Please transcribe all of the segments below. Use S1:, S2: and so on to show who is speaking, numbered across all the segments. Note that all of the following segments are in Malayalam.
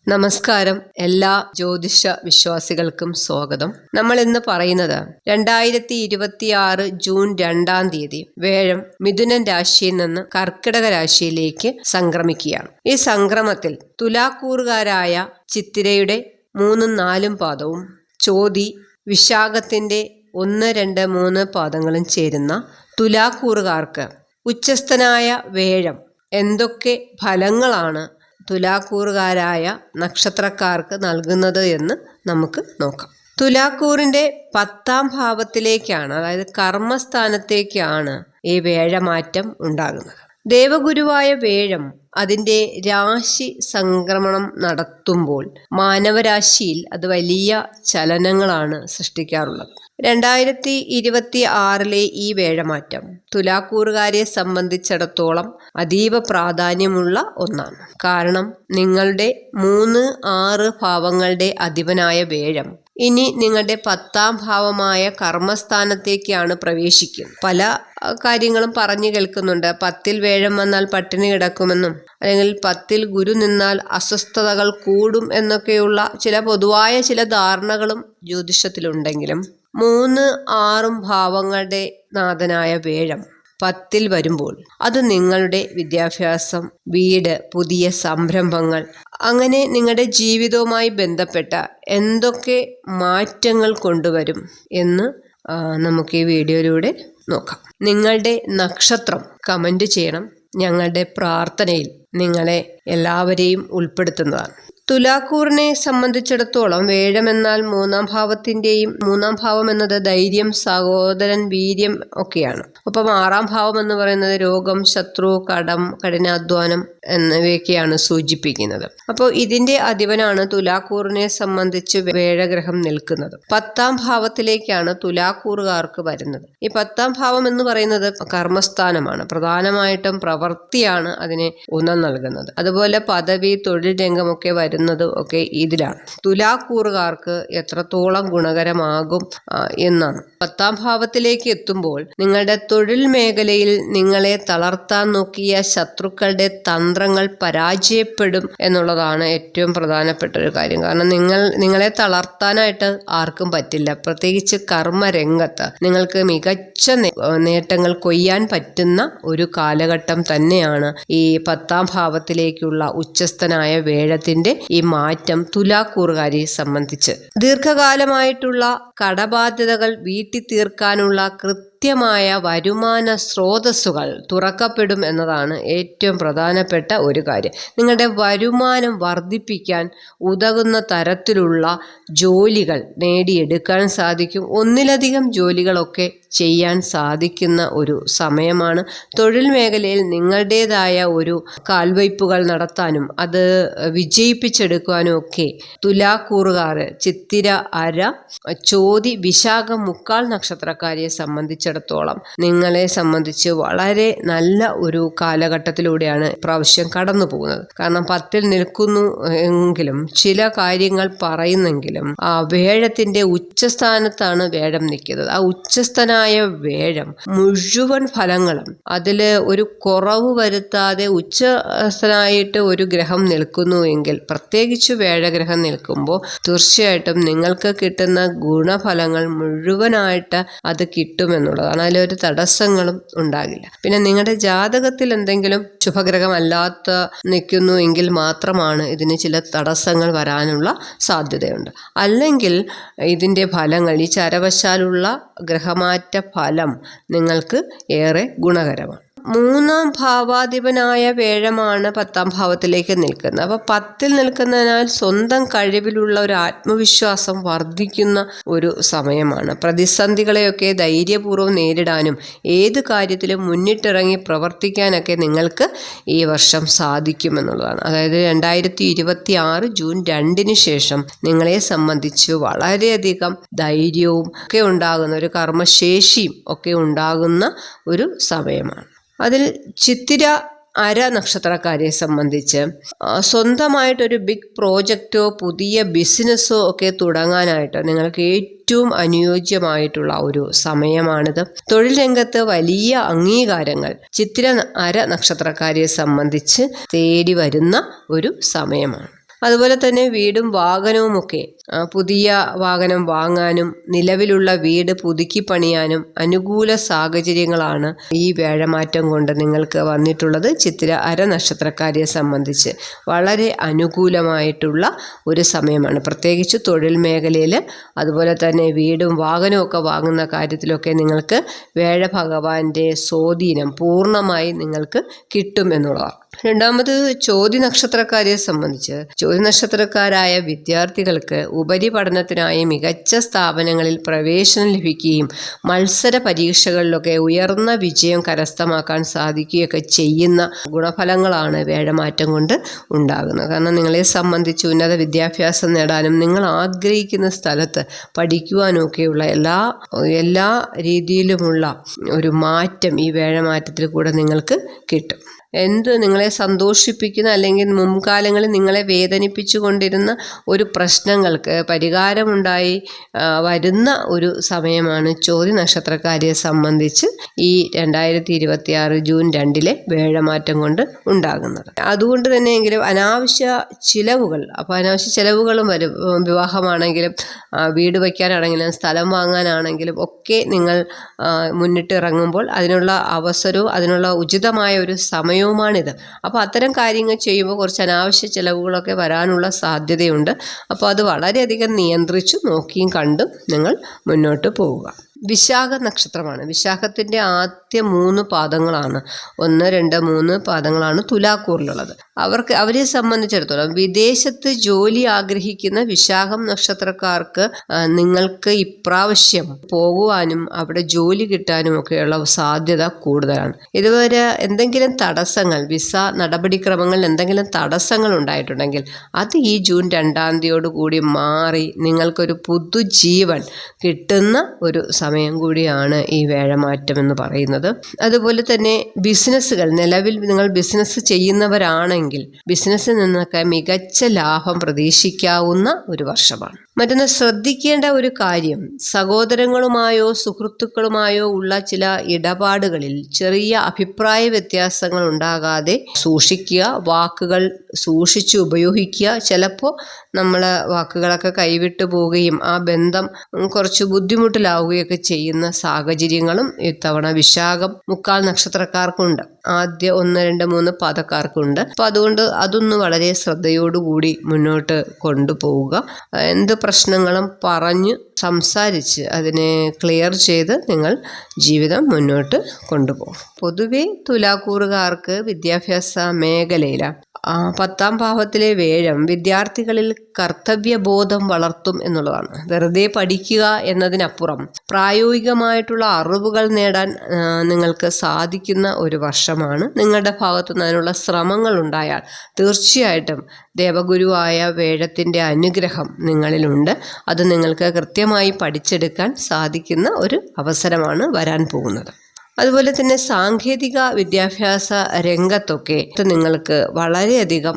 S1: നമസ്കാരം. എല്ലാ ജ്യോതിഷ വിശ്വാസികൾക്കും സ്വാഗതം. നമ്മൾ ഇന്ന് പറയുന്നത് 2026 ജൂൺ 2-ാം തീയതി വേഴം മിഥുനൻ രാശിയിൽ നിന്ന് കർക്കിടക രാശിയിലേക്ക് സംക്രമിക്കുകയാണ്. ഈ സംക്രമത്തിൽ തുലാക്കൂറുകാരായ ചിത്തിരയുടെ 3, 4 പാദവും ചോതി, വിശാഖത്തിന്റെ 1, 2, 3 പാദങ്ങളും ചേരുന്ന തുലാക്കൂറുകാർക്ക് ഉച്ചസ്ഥനായ വേഴം എന്തൊക്കെ ഫലങ്ങളാണ് തുലാക്കൂറുകാരായ നക്ഷത്രക്കാർക്ക് നൽകുന്നത് എന്ന് നമുക്ക് നോക്കാം. തുലാക്കൂറിന്റെ 10-ാം ഭാവത്തിലേക്കാണ്, അതായത് കർമ്മസ്ഥാനത്തേക്കാണ് ഈ വേഴമാറ്റം ഉണ്ടാകുന്നത്. ദേവഗുരുവായ വേഴം അതിൻ്റെ രാശി സംക്രമണം നടത്തുമ്പോൾ മാനവരാശിയിൽ അത് വലിയ ചലനങ്ങളാണ് സൃഷ്ടിക്കാറുള്ളത്. 2026 ഈ വേഴമാറ്റം തുലാക്കൂറുകാരെ സംബന്ധിച്ചിടത്തോളം അതീവ പ്രാധാന്യമുള്ള ഒന്നാണ്. കാരണം നിങ്ങളുടെ 3, 6 ഭാവങ്ങളുടെ അധിപനായ വേഴം ഇനി നിങ്ങളുടെ 10-ാം ഭാവമായ കർമ്മസ്ഥാനത്തേക്കാണ് പ്രവേശിക്കുന്നത്. പല കാര്യങ്ങളും പറഞ്ഞു കേൾക്കുന്നുണ്ട്. 10-ൽ വേഴം വന്നാൽ പട്ടിണി കിടക്കുമെന്നും, അല്ലെങ്കിൽ 10-ൽ ഗുരു നിന്നാൽ അസ്വസ്ഥതകൾ കൂടും എന്നൊക്കെയുള്ള പൊതുവായ ചില ധാരണകളും ജ്യോതിഷത്തിലുണ്ടെങ്കിലും 3, 6 ഭാവങ്ങളുടെ നാഥനായ വേഴം 10-ൽ വരുമ്പോൾ അത് നിങ്ങളുടെ വിദ്യാഭ്യാസം, വീട്, പുതിയ സംരംഭങ്ങൾ, അങ്ങനെ നിങ്ങളുടെ ജീവിതവുമായി ബന്ധപ്പെട്ട എന്തൊക്കെ മാറ്റങ്ങൾ കൊണ്ടുവരും എന്ന് നമുക്ക് ഈ വീഡിയോയിലൂടെ നോക്കാം. നിങ്ങളുടെ നക്ഷത്രം കമൻറ്റ് ചെയ്യണം. ഞങ്ങളുടെ പ്രാർത്ഥനയിൽ നിങ്ങളെ എല്ലാവരെയും ഉൾപ്പെടുത്തുന്നതാണ്. തുലാക്കൂറിനെ സംബന്ധിച്ചിടത്തോളം വേഴമെന്നാൽ 3-ാം ഭാവത്തിൻ്റെയും 3-ാം ഭാവം എന്നത് ധൈര്യം, സഹോദരൻ, വീര്യം ഒക്കെയാണ്. ഒപ്പം 6-ാം ഭാവം എന്ന് പറയുന്നത് രോഗം, ശത്രു, കടം, കഠിനാധ്വാനം എന്നിവയൊക്കെയാണ് സൂചിപ്പിക്കുന്നത്. അപ്പോൾ ഇതിൻ്റെ അധിപനാണ് തുലാക്കൂറിനെ സംബന്ധിച്ച് വേഴഗ്രഹം നിൽക്കുന്നത്. 10-ാം ഭാവത്തിലേക്കാണ് തുലാക്കൂറുകാർക്ക് വരുന്നത്. ഈ 10-ാം ഭാവം എന്ന് പറയുന്നത് കർമ്മസ്ഥാനമാണ്. പ്രധാനമായിട്ടും പ്രവൃത്തിയാണ് അതിനെ ഊന്നൽ നൽകുന്നത്. അതുപോലെ പദവി, തൊഴിൽ രംഗമൊക്കെ വരുന്നത് ഒക്കെ ഇതിലാണ്. തുലാക്കൂറുകാർക്ക് എത്രത്തോളം ഗുണകരമാകും എന്നാണ്. 10-ാം ഭാവത്തിലേക്ക് എത്തുമ്പോൾ നിങ്ങളുടെ തൊഴിൽ മേഖലയിൽ നിങ്ങളെ തളർത്താൻ നോക്കിയ ശത്രുക്കളുടെ തന്ത്രങ്ങൾ പരാജയപ്പെടും എന്നുള്ളതാണ് ഏറ്റവും പ്രധാനപ്പെട്ട ഒരു കാര്യം. കാരണം നിങ്ങളെ തളർത്താനായിട്ട് ആർക്കും പറ്റില്ല. പ്രത്യേകിച്ച് കർമ്മരംഗത്ത് നിങ്ങൾക്ക് മികച്ച നേട്ടങ്ങൾ കൊയ്യാൻ പറ്റുന്ന ഒരു കാലഘട്ടം തന്നെയാണ് ഈ 10-ാം ഭാവത്തിലേക്കുള്ള ഉച്ചസ്ഥനായ വേഴത്തിന്റെ ഈ മാറ്റം തുലാക്കൂറുകാരെ സംബന്ധിച്ച്. ദീർഘകാലമായിട്ടുള്ള കടബാധ്യതകൾ വീട്ടി തീർക്കാനുള്ള കൃത്യമായ വരുമാന സ്രോതസ്സുകൾ തുറക്കപ്പെടും എന്നതാണ് ഏറ്റവും പ്രധാനപ്പെട്ട ഒരു കാര്യം. നിങ്ങളുടെ വരുമാനം വർദ്ധിപ്പിക്കാൻ ഉതകുന്ന തരത്തിലുള്ള ജോലികൾ നേടിയെടുക്കാൻ സാധിക്കും. ഒന്നിലധികം ജോലികളൊക്കെ ചെയ്യാൻ സാധിക്കുന്ന ഒരു സമയമാണ്. തൊഴിൽ മേഖലയിൽ നിങ്ങളുടേതായ ഒരു കാൽവയ്പ്പുകൾ നടത്താനും അത് വിജയിപ്പിച്ചെടുക്കുവാനും ഒക്കെ തുലാക്കൂറുകാർ ചിത്തിര, അര, ചോതി, വിശാഖം, മുക്കാൽ നക്ഷത്രക്കാരെ സംബന്ധിച്ചിടത്തോളം നിങ്ങളെ സംബന്ധിച്ച് വളരെ നല്ല ഒരു കാലഘട്ടത്തിലൂടെയാണ് പ്രാവശ്യം കടന്നു പോകുന്നത്. കാരണം 10-ൽ നിൽക്കുന്നു എങ്കിലും ചില കാര്യങ്ങൾ പറയുന്നെങ്കിലും ആ വേഴത്തിന്റെ ഉച്ചസ്ഥാനത്താണ് വേഴം നിൽക്കുന്നത്. ആ ഉച്ചസ്ഥനായ വേഴം മുഴുവൻ ഫലങ്ങളും അതിൽ ഒരു കുറവ് വരുത്താതെ ഉച്ചസ്ഥനായിട്ട് ഒരു ഗ്രഹം നിൽക്കുന്നു എങ്കിൽ, പ്രത്യേകിച്ച് വേഴഗ്രഹം നിൽക്കുമ്പോൾ തീർച്ചയായിട്ടും നിങ്ങൾക്ക് കിട്ടുന്ന ഗുണഫലങ്ങൾ മുഴുവനായിട്ട് അത് കിട്ടുമെന്നുള്ളതാണ്. അതിലൊരു തടസ്സങ്ങളും ഉണ്ടാകില്ല. പിന്നെ നിങ്ങളുടെ ജാതകത്തിൽ എന്തെങ്കിലും ശുഭഗ്രഹമല്ലാത്ത നിൽക്കുന്നു എങ്കിൽ മാത്രമാണ് ഇതിന് ചില തടസ്സങ്ങൾ വരാനുള്ള സാധ്യതയുണ്ട്. അല്ലെങ്കിൽ ഇതിൻ്റെ ഫലങ്ങൾ, ഈ ചരവശാലുള്ള ഗ്രഹമാറ്റ ഫലം നിങ്ങൾക്ക് ഏറെ ഗുണകരമാണ്. 3-ാം ഭാവാധിപനായ വേഴമാണ് 10-ാം ഭാവത്തിലേക്ക് നിൽക്കുന്നത്. അപ്പോൾ 10-ൽ നിൽക്കുന്നതിനാൽ സ്വന്തം കഴിവിലുള്ള ഒരു ആത്മവിശ്വാസം വർദ്ധിക്കുന്ന ഒരു സമയമാണ്. പ്രതിസന്ധികളെയൊക്കെ ധൈര്യപൂർവ്വം നേരിടാനും ഏത് കാര്യത്തിലും മുന്നിട്ടിറങ്ങി പ്രവർത്തിക്കാനൊക്കെ നിങ്ങൾക്ക് ഈ വർഷം സാധിക്കുമെന്നുള്ളതാണ്. അതായത് 2026 ജൂൺ 2-ന് ശേഷം നിങ്ങളെ സംബന്ധിച്ച് വളരെയധികം ധൈര്യവും ഒക്കെ ഉണ്ടാകുന്ന, ഒരു കർമ്മശേഷിയും ഒക്കെ ഉണ്ടാകുന്ന ഒരു സമയമാണ്. അതിൽ ചിത്തിര, അര നക്ഷത്രക്കാരെ സംബന്ധിച്ച് സ്വന്തമായിട്ടൊരു ബിഗ് പ്രോജക്റ്റോ പുതിയ ബിസിനസ്സോ ഒക്കെ തുടങ്ങാനായിട്ട് നിങ്ങൾക്ക് ഏറ്റവും അനുയോജ്യമായിട്ടുള്ള ഒരു സമയമാണിത്. തൊഴിൽ രംഗത്ത് വലിയ അംഗീകാരങ്ങൾ ചിത്തിര, അര നക്ഷത്രക്കാരെ സംബന്ധിച്ച് തേടി വരുന്ന ഒരു സമയമാണ്. അതുപോലെ തന്നെ വീടും വാഹനവുമൊക്കെ പുതിയ വാഹനം വാങ്ങാനും നിലവിലുള്ള വീട് പുതുക്കി പണിയാനും അനുകൂല സാഹചര്യങ്ങളാണ് ഈ വ്യാഴമാറ്റം കൊണ്ട് നിങ്ങൾക്ക് വന്നിട്ടുള്ളത്. ചിത്തിര നക്ഷത്രക്കാരെ സംബന്ധിച്ച് വളരെ അനുകൂലമായിട്ടുള്ള ഒരു സമയമാണ്. പ്രത്യേകിച്ച് തൊഴിൽ മേഖലയിൽ, അതുപോലെ തന്നെ വീടും വാഹനവും ഒക്കെ വാങ്ങുന്ന കാര്യത്തിലൊക്കെ നിങ്ങൾക്ക് വ്യാഴ ഭഗവാന്റെ സ്വാധീനം പൂർണ്ണമായി നിങ്ങൾക്ക് കിട്ടും എന്നുള്ളതാണ്. രണ്ടാമത് ചോതി നക്ഷത്രക്കാരെ സംബന്ധിച്ച് ചോതി നക്ഷത്രക്കാരായ വിദ്യാർത്ഥികൾക്ക് ഉപരിപഠനത്തിനായി മികച്ച സ്ഥാപനങ്ങളിൽ പ്രവേശനം ലഭിക്കുകയും മത്സര പരീക്ഷകളിലൊക്കെ ഉയർന്ന വിജയം കരസ്ഥമാക്കാൻ സാധിക്കുകയൊക്കെ ചെയ്യുന്ന ഗുണഫലങ്ങളാണ് വ്യാഴമാറ്റം കൊണ്ട് ഉണ്ടാകുന്നത്. കാരണം നിങ്ങളെ സംബന്ധിച്ച് ഉന്നത വിദ്യാഭ്യാസം നേടാനും നിങ്ങൾ ആഗ്രഹിക്കുന്ന സ്ഥലത്ത് പഠിക്കുവാനുമൊക്കെയുള്ള എല്ലാ രീതിയിലുമുള്ള ഒരു മാറ്റം ഈ വ്യാഴമാറ്റത്തിൽ കൂടെ നിങ്ങൾക്ക് കിട്ടും. നിങ്ങളെ സന്തോഷിപ്പിക്കുന്ന അല്ലെങ്കിൽ മുൻകാലങ്ങളിൽ നിങ്ങളെ വേദനിപ്പിച്ചു കൊണ്ടിരുന്ന ഒരു പ്രശ്നങ്ങൾക്ക് പരിഹാരമുണ്ടായി വരുന്ന ഒരു സമയമാണ് ചോതി നക്ഷത്രക്കാരെ സംബന്ധിച്ച് ഈ 2026 ജൂൺ 2 വ്യാഴമാറ്റം കൊണ്ട് ഉണ്ടാകുന്നത്. അതുകൊണ്ട് തന്നെയെങ്കിലും അനാവശ്യ ചിലവുകളും വരും. വിവാഹമാണെങ്കിലും വീട് വയ്ക്കാനാണെങ്കിലും സ്ഥലം വാങ്ങാനാണെങ്കിലും ഒക്കെ നിങ്ങൾ മുന്നിട്ടിറങ്ങുമ്പോൾ അതിനുള്ള അവസരവും അതിനുള്ള ഉചിതമായ ഒരു സമയവുമാണിത്. അപ്പോൾ അത്തരം കാര്യങ്ങൾ ചെയ്യുമ്പോൾ കുറച്ച് അനാവശ്യ ചിലവുകളൊക്കെ വരാനുള്ള സാധ്യതയുണ്ട്. അപ്പോൾ അത് വളരെയധികം നിയന്ത്രിച്ചു നോക്കിയും കണ്ടും നിങ്ങൾ മുന്നോട്ട് പോവുക. വിശാഖ നക്ഷത്രമാണ്. വിശാഖത്തിൻ്റെ ആദ്യ 3 പാദങ്ങളാണ്, 1, 2, 3 പാദങ്ങളാണ് തുലാക്കൂറിലുള്ളത്. അവരെ സംബന്ധിച്ചിടത്തോളം വിദേശത്ത് ജോലി ആഗ്രഹിക്കുന്ന വിശാഖം നക്ഷത്രക്കാർക്ക് നിങ്ങൾക്ക് ഇപ്രാവശ്യം പോകുവാനും അവിടെ ജോലി കിട്ടാനും ഒക്കെയുള്ള സാധ്യത കൂടുതലാണ്. ഇതുവരെ എന്തെങ്കിലും തടസ്സങ്ങൾ, വിസ നടപടിക്രമങ്ങളിൽ എന്തെങ്കിലും തടസ്സങ്ങൾ ഉണ്ടായിട്ടുണ്ടെങ്കിൽ അത് ഈ ജൂൺ 2 കൂടി മാറി നിങ്ങൾക്കൊരു പുതുജീവൻ കിട്ടുന്ന ഒരു സമയം കൂടിയാണ് ഈ വ്യാഴമാറ്റം എന്ന് പറയുന്നത്. അതുപോലെ തന്നെ ബിസിനസ്സുകൾ, നിലവിൽ നിങ്ങൾ ബിസിനസ് ചെയ്യുന്നവരാണെങ്കിൽ ബിസിനസ്സിൽ നിന്നൊക്കെ മികച്ച ലാഭം പ്രതീക്ഷിക്കാവുന്ന ഒരു വർഷമാണ്. മറ്റൊന്ന് ശ്രദ്ധിക്കേണ്ട ഒരു കാര്യം, സഹോദരങ്ങളുമായോ സുഹൃത്തുക്കളുമായോ ഉള്ള ചില ഇടപാടുകളിൽ ചെറിയ അഭിപ്രായ വ്യത്യാസങ്ങൾ ഉണ്ടാകാതെ സൂക്ഷിക്കുക. വാക്കുകൾ സൂക്ഷിച്ച് ഉപയോഗിക്കുക. ചിലപ്പോൾ നമ്മൾ വാക്കുകളൊക്കെ കൈവിട്ടു പോവുകയും ആ ബന്ധം കുറച്ച് ബുദ്ധിമുട്ടിലാവുകയൊക്കെ ചെയ്യുന്ന സാഹചര്യങ്ങളും ഇത്തവണ വിശാഖം 3/4 നക്ഷത്രക്കാർക്കുണ്ട്. ആദ്യ 1, 2, 3 പാദക്കാർക്കുണ്ട്. അപ്പോൾ അതുകൊണ്ട് അതൊന്ന് വളരെ ശ്രദ്ധയോടുകൂടി മുന്നോട്ട് കൊണ്ടുപോവുക. എന്ത് പ്രശ്നങ്ങളും പറഞ്ഞ് സംസാരിച്ച് അതിനെ ക്ലിയർ ചെയ്ത് നിങ്ങൾ ജീവിതം മുന്നോട്ട് കൊണ്ടുപോകും. പൊതുവെ തുലാക്കൂറുകാർക്ക് വിദ്യാഭ്യാസ മേഖലയിലാണ് 10ാം ഭാവത്തിലെ വ്യാഴം വിദ്യാർത്ഥികളിൽ കർത്തവ്യബോധം വളർത്തും എന്നുള്ളതാണ്. വെറുതെ പഠിക്കുക എന്നതിനപ്പുറം പ്രായോഗികമായിട്ടുള്ള അറിവുകൾ നേടാൻ നിങ്ങൾക്ക് സാധിക്കുന്ന ഒരു വർഷമാണ്. നിങ്ങളുടെ ഭാഗത്തുനിന്ന് അതിനുള്ള ശ്രമങ്ങൾ ഉണ്ടായാൽ തീർച്ചയായിട്ടും ദേവഗുരുവായ വ്യാഴത്തിൻ്റെ അനുഗ്രഹം നിങ്ങളിലുണ്ട്. അത് നിങ്ങൾക്ക് കൃത്യമായി പഠിച്ചെടുക്കാൻ സാധിക്കുന്ന ഒരു അവസരമാണ് വരാൻ പോകുന്നത്. അതുപോലെ തന്നെ സാങ്കേതിക വിദ്യാഭ്യാസ രംഗത്തൊക്കെ നിങ്ങൾക്ക് വളരെയധികം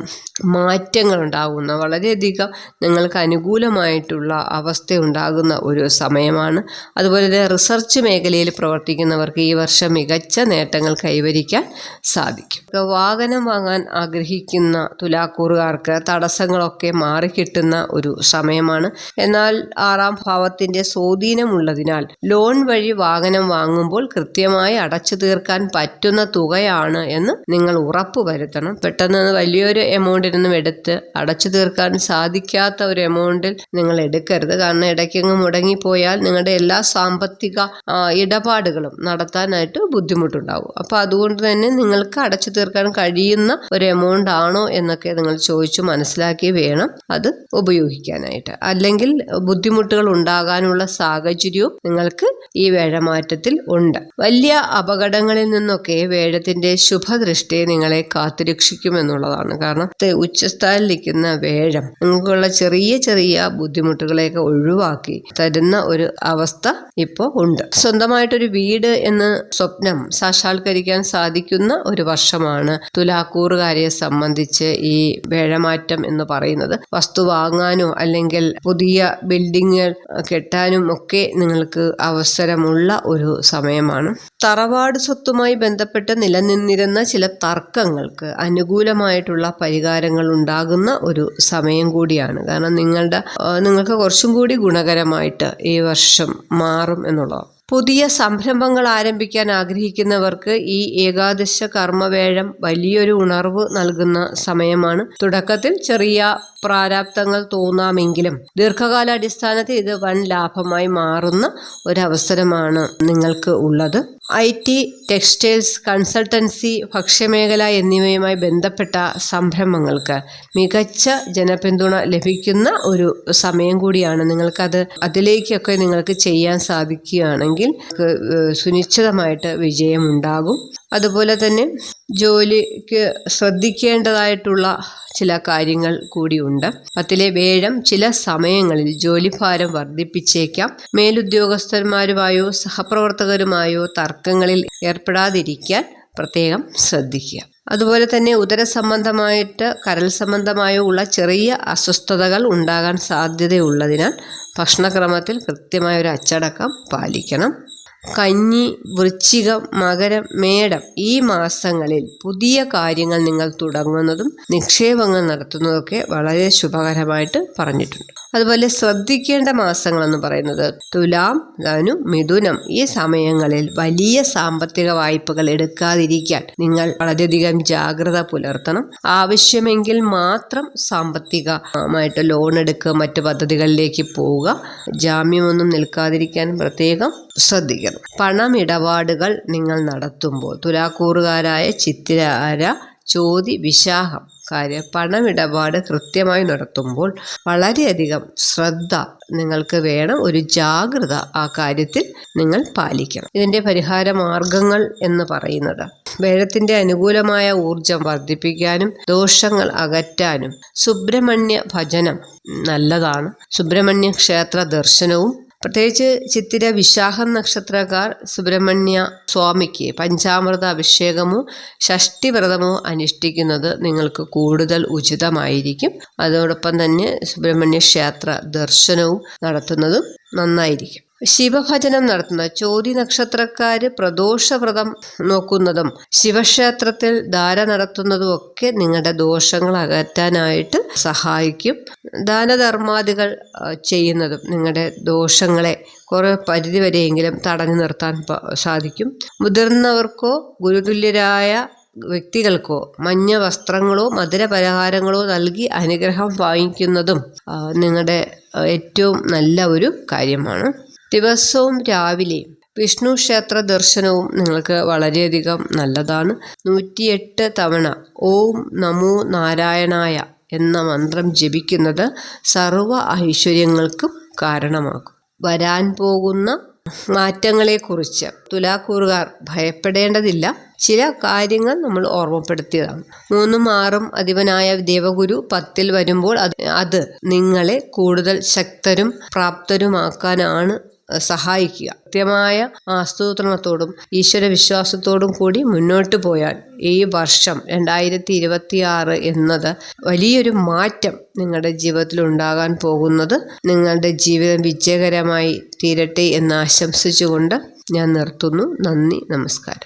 S1: മാറ്റങ്ങൾ ഉണ്ടാകുന്ന, വളരെയധികം നിങ്ങൾക്ക് അനുകൂലമായിട്ടുള്ള അവസ്ഥ ഉണ്ടാകുന്ന ഒരു സമയമാണ്. അതുപോലെ തന്നെ റിസർച്ച് മേഖലയിൽ പ്രവർത്തിക്കുന്നവർക്ക് ഈ വർഷം മികച്ച നേട്ടങ്ങൾ കൈവരിക്കാൻ സാധിക്കും. വാഹനം വാങ്ങാൻ ആഗ്രഹിക്കുന്ന തുലാക്കൂറുകാർക്ക് തടസ്സങ്ങളൊക്കെ മാറിക്കിട്ടുന്ന ഒരു സമയമാണ്. എന്നാൽ 6ാം ഭാവത്തിൻ്റെ സ്വാധീനമുള്ളതിനാൽ ലോൺ വഴി വാഹനം വാങ്ങുമ്പോൾ കൃത്യമായി അടച്ചു തീർക്കാൻ പറ്റുന്ന തുകയാണ് എന്ന് നിങ്ങൾ ഉറപ്പുവരുത്തണം. പെട്ടെന്ന് വലിയൊരു എമൗണ്ടിനൊന്നും എടുത്ത് അടച്ചു തീർക്കാൻ സാധിക്കാത്ത ഒരു എമൗണ്ടിൽ നിങ്ങൾ എടുക്കരുത്. കാരണം ഇടയ്ക്കങ്ങ് മുടങ്ങിപ്പോയാൽ നിങ്ങളുടെ എല്ലാ സാമ്പത്തിക ഇടപാടുകളും നടത്താനായിട്ട് ബുദ്ധിമുട്ടുണ്ടാകും. അപ്പോൾ അതുകൊണ്ട് തന്നെ നിങ്ങൾക്ക് അടച്ചു തീർക്കാൻ കഴിയുന്ന ഒരു എമൗണ്ട് ആണോ എന്നൊക്കെ നിങ്ങൾ ചോദിച്ചു മനസ്സിലാക്കി വേണം അത് ഉപയോഗിക്കാനായിട്ട്. അല്ലെങ്കിൽ ബുദ്ധിമുട്ടുകൾ ഉണ്ടാകാനുള്ള സാഹചര്യവും നിങ്ങൾക്ക് ഈ വ്യാഴമാറ്റത്തിൽ ഉണ്ട്. വലിയ അപകടങ്ങളിൽ നിന്നൊക്കെ വ്യാഴത്തിൻ്റെ ശുഭദൃഷ്ടിയെ നിങ്ങളെ കാത്തുരക്ഷിക്കുമെന്നുള്ളതാണ്. കാരണം ഉച്ചസ്ഥാനിലിരിക്കുന്ന വ്യാഴം നിങ്ങൾക്കുള്ള ചെറിയ ചെറിയ ബുദ്ധിമുട്ടുകളെയൊക്കെ ഒഴിവാക്കി തരുന്ന ഒരു അവസ്ഥ ഇപ്പോൾ ഉണ്ട്. സ്വന്തമായിട്ടൊരു വീട് എന്ന സ്വപ്നം സാക്ഷാത്കരിക്കാൻ സാധിക്കുന്ന ഒരു വർഷമാണ് തുലാക്കൂറുകാരെ സംബന്ധിച്ച് ഈ വ്യാഴമാറ്റം എന്ന് പറയുന്നത്. വസ്തു വാങ്ങാനോ അല്ലെങ്കിൽ പുതിയ ബിൽഡിങ്ങുകൾ കെട്ടാനും ഒക്കെ നിങ്ങൾക്ക് അവസരമുള്ള ഒരു സമയമാണ്. തറവാട് സ്വത്തുമായി ബന്ധപ്പെട്ട് നിലനിന്നിരുന്ന ചില തർക്കങ്ങൾക്ക് അനുകൂലമായിട്ടുള്ള പരിഹാരങ്ങൾ ഉണ്ടാകുന്ന ഒരു സമയം കൂടിയാണ്. കാരണം നിങ്ങൾക്ക് കുറച്ചും കൂടി ഗുണകരമായിട്ട് ഈ വർഷം മാറും എന്നുള്ളതാണ്. പുതിയ സംരംഭങ്ങൾ ആരംഭിക്കാൻ ആഗ്രഹിക്കുന്നവർക്ക് ഈ ഏകാദശ കർമ്മവേഴം വലിയൊരു ഉണർവ് നൽകുന്ന സമയമാണ്. തുടക്കത്തിൽ ചെറിയ പ്രാരാബ്ദങ്ങൾ തോന്നാമെങ്കിലും ദീർഘകാലാടിസ്ഥാനത്തിൽ ഇത് വൻ ലാഭമായി മാറുന്ന ഒരവസരമാണ് നിങ്ങൾക്ക് ഉള്ളത്. IT, ടെക്സ്റ്റൈൽസ്, കൺസൾട്ടൻസി, ഭക്ഷ്യമേഖല എന്നിവയുമായി ബന്ധപ്പെട്ട സംരംഭങ്ങൾക്ക് മികച്ച ജനപിന്തുണ ലഭിക്കുന്ന ഒരു സമയം കൂടിയാണ്. അതിലേക്കൊക്കെ നിങ്ങൾക്ക് ചെയ്യാൻ സാധിക്കുകയാണെങ്കിൽ സുനിശ്ചിതമായിട്ട് വിജയമുണ്ടാകും. അതുപോലെ തന്നെ ജോലിക്ക് ശ്രദ്ധിക്കേണ്ടതായിട്ടുള്ള ചില കാര്യങ്ങൾ കൂടിയുണ്ട്. 10-ലെ വേഴം ചില സമയങ്ങളിൽ ജോലിഭാരം വർദ്ധിപ്പിച്ചേക്കാം. മേലുദ്യോഗസ്ഥന്മാരുമായോ സഹപ്രവർത്തകരുമായോ തർക്കങ്ങളിൽ ഏർപ്പെടാതിരിക്കാൻ പ്രത്യേകം ശ്രദ്ധിക്കുക. അതുപോലെ തന്നെ ഉദര സംബന്ധമായിട്ട് കരൾ സംബന്ധമായോ ഉള്ള ചെറിയ അസ്വസ്ഥതകൾ ഉണ്ടാകാൻ സാധ്യതയുള്ളതിനാൽ ഭക്ഷണക്രമത്തിൽ കൃത്യമായ ഒരു അച്ചടക്കം പാലിക്കണം. കന്നി, വൃശ്ചികം, മകരം, മേടം ഈ മാസങ്ങളിൽ പുതിയ കാര്യങ്ങൾ നിങ്ങൾ തുടങ്ങുന്നതും നിക്ഷേപങ്ങൾ നടത്തുന്നതൊക്കെ വളരെ ശുഭകരമായിട്ട് പറഞ്ഞിട്ടുണ്ട്. അതുപോലെ ശ്രദ്ധിക്കേണ്ട മാസങ്ങളെന്ന് പറയുന്നത് തുലാം, ധനു, മിഥുനം ഈ സമയങ്ങളിൽ വലിയ സാമ്പത്തിക വായ്പകൾ എടുക്കാതിരിക്കാൻ നിങ്ങൾ വളരെയധികം ജാഗ്രത പുലർത്തണം. ആവശ്യമെങ്കിൽ മാത്രം സാമ്പത്തികമായിട്ട് ലോൺ എടുക്കുക, മറ്റു പദ്ധതികളിലേക്ക് പോവുക. ജാമ്യമൊന്നും നിൽക്കാതിരിക്കാൻ പ്രത്യേകം ശ്രദ്ധിക്കണം. പണമിടപാടുകൾ നിങ്ങൾ നടത്തുമ്പോൾ തുലാക്കൂറുകാരായ ചിത്തിര, ചോതി, വിശാഖം പണമിടപാട് കൃത്യമായി നടത്തുമ്പോൾ വളരെയധികം ശ്രദ്ധ നിങ്ങൾക്ക് വേണം. ഒരു ജാഗ്രത ആ കാര്യത്തിൽ നിങ്ങൾ പാലിക്കണം. ഇതിൻ്റെ പരിഹാര മാർഗങ്ങൾ എന്ന് പറയുന്നത് വേഴത്തിൻ്റെ അനുകൂലമായ ഊർജം വർദ്ധിപ്പിക്കാനും ദോഷങ്ങൾ അകറ്റാനും സുബ്രഹ്മണ്യ ഭജനം നല്ലതാണ്. സുബ്രഹ്മണ്യ ക്ഷേത്ര ദർശനവും, പ്രത്യേകിച്ച് ചിത്തിര, വിശാഖം നക്ഷത്രക്കാർ സുബ്രഹ്മണ്യ സ്വാമിക്ക് പഞ്ചാമൃത അഭിഷേകമോ ഷഷ്ടിവ്രതമോ അനുഷ്ഠിക്കുന്നത് നിങ്ങൾക്ക് കൂടുതൽ ഉചിതമായിരിക്കും. അതോടൊപ്പം തന്നെ സുബ്രഹ്മണ്യ ക്ഷേത്ര ദർശനവും നടത്തുന്നതും നന്നായിരിക്കും. ശിവഭജനം നടത്തുന്ന ചോതി നക്ഷത്രക്കാര് പ്രദോഷവ്രതം നോക്കുന്നതും ശിവക്ഷേത്രത്തിൽ ധാര നടത്തുന്നതും ഒക്കെ നിങ്ങളുടെ ദോഷങ്ങൾ അകറ്റാനായിട്ട് സഹായിക്കും. ദാനധർമാദികൾ ചെയ്യുന്നതും നിങ്ങളുടെ ദോഷങ്ങളെ കുറേ പരിധിവരെയെങ്കിലും തടഞ്ഞു നിർത്താൻ സാധിക്കും. മുതിർന്നവർക്കോ ഗുരുതുല്യരായ വ്യക്തികൾക്കോ മഞ്ഞ വസ്ത്രങ്ങളോ മധുരപലഹാരങ്ങളോ നൽകി അനുഗ്രഹം വാങ്ങിക്കുന്നതും നിങ്ങളുടെ ഏറ്റവും നല്ല ഒരു കാര്യമാണ്. ദിവസവും രാവിലെ വിഷ്ണു ക്ഷേത്ര ദർശനവും നിങ്ങൾക്ക് വളരെയധികം നല്ലതാണ്. 108 തവണ ഓം നമോ നാരായണായ എന്ന മന്ത്രം ജപിക്കുന്നത് സർവ്വ ഐശ്വര്യങ്ങൾക്കും കാരണമാകും. വരാൻ പോകുന്ന മാറ്റങ്ങളെക്കുറിച്ച് തുലാക്കൂറുകാർ ഭയപ്പെടേണ്ടതില്ല. ചില കാര്യങ്ങൾ നമ്മൾ ഓർമ്മപ്പെടുത്തിയതാണ്. 3ഉം 6ഉം അധിപനായ ദേവഗുരു 10-ൽ വരുമ്പോൾ അത് നിങ്ങളെ കൂടുതൽ ശക്തരും പ്രാപ്തരുമാക്കാനാണ് സഹായിക്കുക. കൃത്യമായ ആസൂത്രണത്തോടും ഈശ്വര വിശ്വാസത്തോടും കൂടി മുന്നോട്ട് പോയാൽ ഈ വർഷം 2026 എന്നത് വലിയൊരു മാറ്റം നിങ്ങളുടെ ജീവിതത്തിൽ ഉണ്ടാകാൻ പോകുന്നത്. നിങ്ങളുടെ ജീവിതം വിജയകരമായി തീരട്ടെ എന്ന് ആശംസിച്ചുകൊണ്ട് ഞാൻ നിർത്തുന്നു. നന്ദി, നമസ്കാരം.